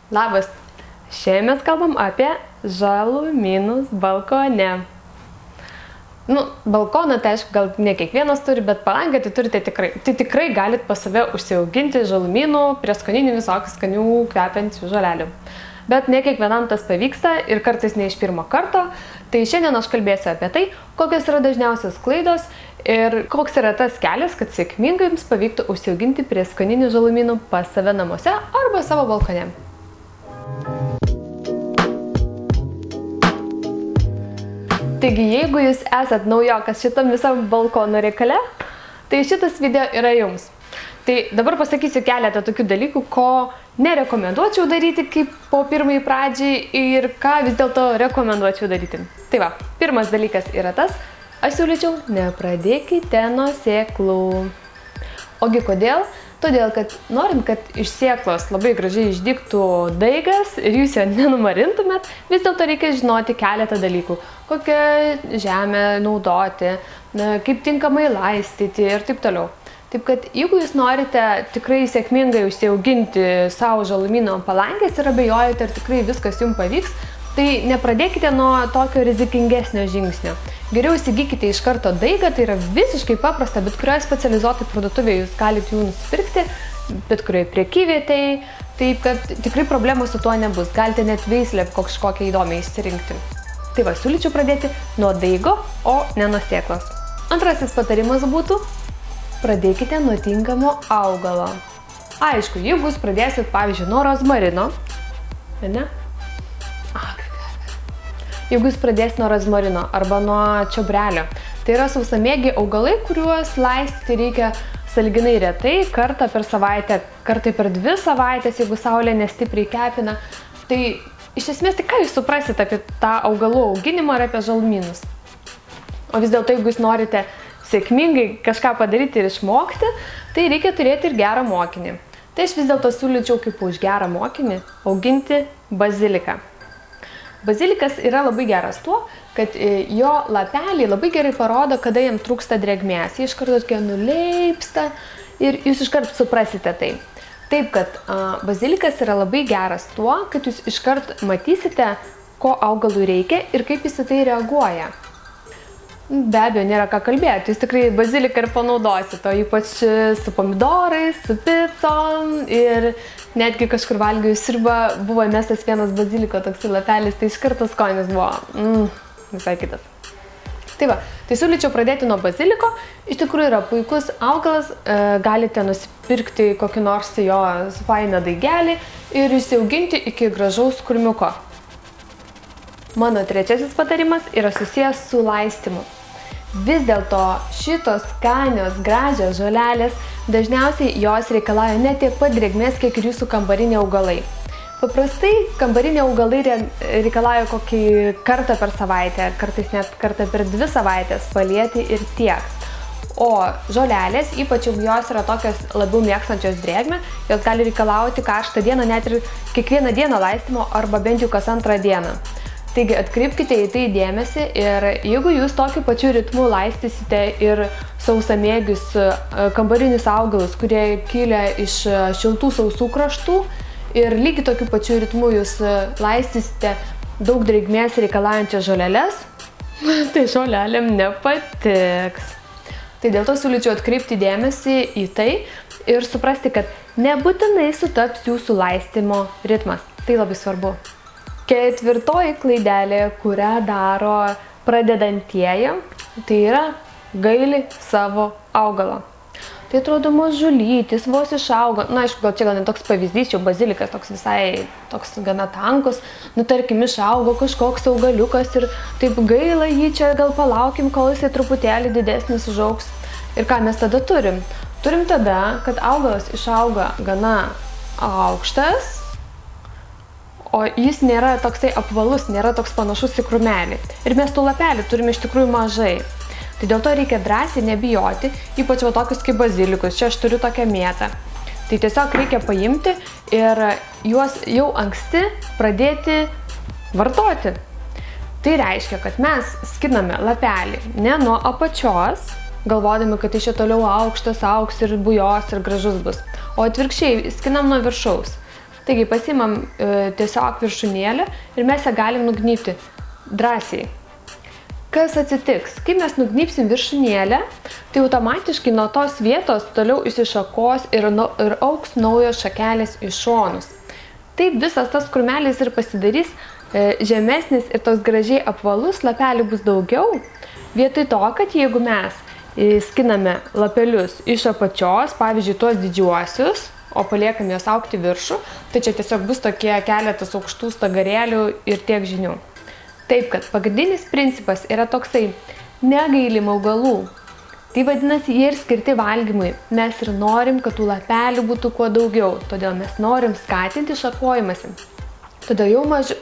Labas. Šiandien mes kalbam apie žalumynus balkone. Balkoną, tai aišku, gal ne kiekvienas turi, bet palangę tai turite tikrai. Tai tikrai galit pas save užsiauginti žalumynų, prieskoninių visokių skanių kvepiančių žolelių. Bet ne kiekvienam tas pavyksta ir kartais ne iš pirmo karto. Tai šiandien aš kalbėsiu apie tai, kokios yra dažniausios klaidos ir koks yra tas kelias, kad sėkmingai jums pavyktų užsiauginti prieskoninių žalumynų pas save namuose arba savo balkone. Taigi, jeigu jūs esat naujokas šitam visam balkono reikale, tai šitas video yra jums. Tai dabar pasakysiu keletą tokių dalykų, ko nerekomenduočiau daryti kaip po pirmai pradžiai ir ką vis dėlto rekomenduočiau daryti. Tai va, pirmas dalykas yra tas, aš siūlyčiau nepradėkite nuo sėklų. Ogi kodėl? Todėl, kad norint, kad iš sėklos labai gražiai išdygtų daigas ir jūs jo nenumarintumėt, vis dėlto reikia žinoti keletą dalykų. Kokią žemę naudoti, kaip tinkamai laistyti ir taip toliau. Taip kad, jeigu jūs norite tikrai sėkmingai užsiauginti savo žalumyno palangės ir abejojate, ar tikrai viskas jums pavyks, tai nepradėkite nuo tokio rizikingesnio žingsnio. Geriau įsigykite iš karto daigą, tai yra visiškai paprasta, bet kurioje specializuotai parduotuvėje jūs galite jų nusipirkti, bet kurioje prekyvietėje, taip kad tikrai problemų su tuo nebus. Galite net veislę kažkokią įdomią išsirinkti. Tai va, siūlyčiau pradėti nuo daigo, o ne nuo sėklos. Antrasis patarimas būtų, pradėkite nuo tinkamo augalo. Aišku, jeigu jūs pradėsit, pavyzdžiui, nuo rozmarino, ne? Jeigu jūs pradėsite nuo rozmarino arba nuo čiobrelio, tai yra sausamėgiai augalai, kuriuos laistyti reikia sąlyginai retai, kartą per savaitę, kartą per 2 savaitės, jeigu saulė nestipriai kepina. Tai iš esmės, tai ką jūs suprasite apie tą augalų auginimą ar apie žalumynus? O vis dėlto, jeigu jūs norite sėkmingai kažką padaryti ir išmokti, tai reikia turėti ir gerą mokinį. Tai aš vis dėlto siūlyčiau kaip už gerą mokinį auginti baziliką. Bazilikas yra labai geras tuo, kad jo lapeliai labai gerai parodo, kada jam trūksta drėgmės. Jie iš karto tokie nuleipsta ir jūs iš karto suprasite tai. Taip, kad bazilikas yra labai geras tuo, kad jūs iš karto matysite, ko augalui reikia ir kaip jis į tai reaguoja. Be abejo, nėra ką kalbėti, jūs tikrai baziliką ir panaudosite, o ypač su pomidorais, su picom ir netgi kažkur valgiau sriubą, buvo mestas vienas baziliko toksai lapelis, tai iš karto skonis buvo visai kitas. Tai va, tai siūlyčiau pradėti nuo baziliko, iš tikrųjų yra puikus augalas, galite nusipirkti kokį nors jo fainą daigelį ir įsiauginti iki gražaus kurmiuko. Mano trečiasis patarimas yra susijęs su laistymu. Vis dėlto šitos skanios, gražios žolelės, dažniausiai jos reikalauja ne tiek pat drėgmės, kiek ir jūsų kambariniai augalai. Paprastai kambariniai augalai reikalauja kokį kartą per savaitę, kartais net kartą per 2 savaitės palieti ir tiek. O žolelės, ypač jeigu jos yra tokios labiau mėgstančios drėgmę, jos gali reikalauti karštą dieną, net ir kiekvieną dieną laistymo arba bent jau kas 2 dieną. Taigi atkreipkite į tai dėmesį ir jeigu jūs tokiu pačiu ritmu laistysite ir sausamėgius kambarinius augalus, kurie kilę iš šiltų sausų kraštų ir lygiai tokiu pačiu ritmu jūs laistysite daug drėgmės reikalaujančias žoleles, tai žolelėm nepatiks. Tai dėl to siūlyčiau atkreipti dėmesį į tai ir suprasti, kad nebūtinai sutaps jūsų laistymo ritmas. Tai labai svarbu. Ketvirtoji klaidelė, kurią daro pradedantieji, tai yra gaili savo augalo. Tai atrodo mažulytis, vos išaugo. Na, aišku, gal čia gal ne toks pavyzdys, jau bazilikas toks visai toks gana tankus. Tarkim, išaugo kažkoks augaliukas ir taip gaila jį čia, gal palaukim, kol jisai truputėlį didesnis užaugs. Ir ką mes tada turim? Turim tada, kad augalas išauga gana aukštas, o jis nėra toksai apvalus, nėra toks panašus į krūmelį. Ir mes tų lapelių turime iš tikrųjų mažai. Tai dėl to reikia drąsiai nebijoti, ypač va tokius kaip bazilikus. Čia aš turiu tokią mėtą. Tai tiesiog reikia paimti ir juos jau anksti pradėti vartoti. Tai reiškia, kad mes skiname lapelį ne nuo apačios, galvodami, kad iš čia toliau aukštas augs ir bujos ir gražus bus, o atvirkščiai skinam nuo viršaus. Taigi pasiimam tiesiog viršūnėlę ir mes ją galim nugnybti drąsiai. Kas atsitiks? Kai mes nugnybsim viršūnėlę, tai automatiškai nuo tos vietos toliau išsišakos ir augs naujos šakelės į šonus. Taip visas tas krūmelis ir pasidarys žemesnis ir toks gražiai apvalus, lapelių bus daugiau. Vietoj to, kad jeigu mes skiname lapelius iš apačios, pavyzdžiui, tuos didžiuosius, o paliekam juos augti viršų, tai čia tiesiog bus tokie keletas aukštų stagarėlių ir tiek žinių. Taip, kad pagrindinis principas yra toksai, negailim augalų. Tai vadinasi, jie ir skirti valgymui. Mes ir norim, kad tų lapelių būtų kuo daugiau, todėl mes norim skatinti šakojimąsi. Todėl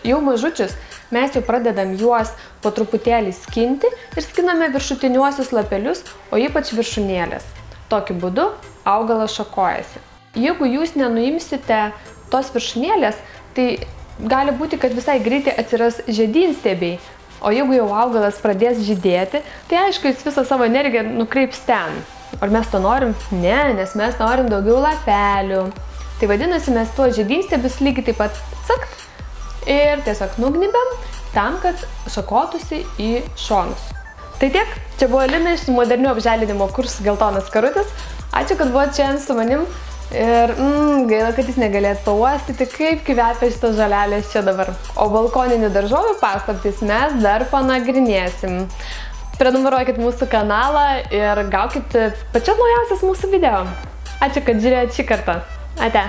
jau mažučius mes jau pradedam juos po truputėlį skinti ir skiname viršutiniuosius lapelius, o ypač viršūnėlės. Tokiu būdu augalas šakojasi. Jeigu jūs nenuimsite tos viršūnėlės, tai gali būti, kad visai greitai atsiras žiedynstiebiai, o jeigu jau augalas pradės žydėti, tai aišku, jis visą savo energiją nukreips ten. Ar mes to norim? Ne, nes mes norim daugiau lapelių. Tai vadinasi, mes tuos žiedynstiebius lygiai taip pat cakt ir tiesiog nugnybėm tam, kad šakotųsi į šonus. Tai tiek, čia buvo Lina iš modernių apželdinimo kursų Geltonas karutis. Ačiū, kad buvote šiandien su manim. Ir gaila, kad jūs negalėt pauostyti, kaip kvepia šitas žolelės čia dabar. O balkoninių daržovių paslaptis mes dar panagrinėsim. Prenumeruokit mūsų kanalą ir gaukit pačias naujausias mūsų video. Ačiū, kad žiūrėjot šį kartą. Ate.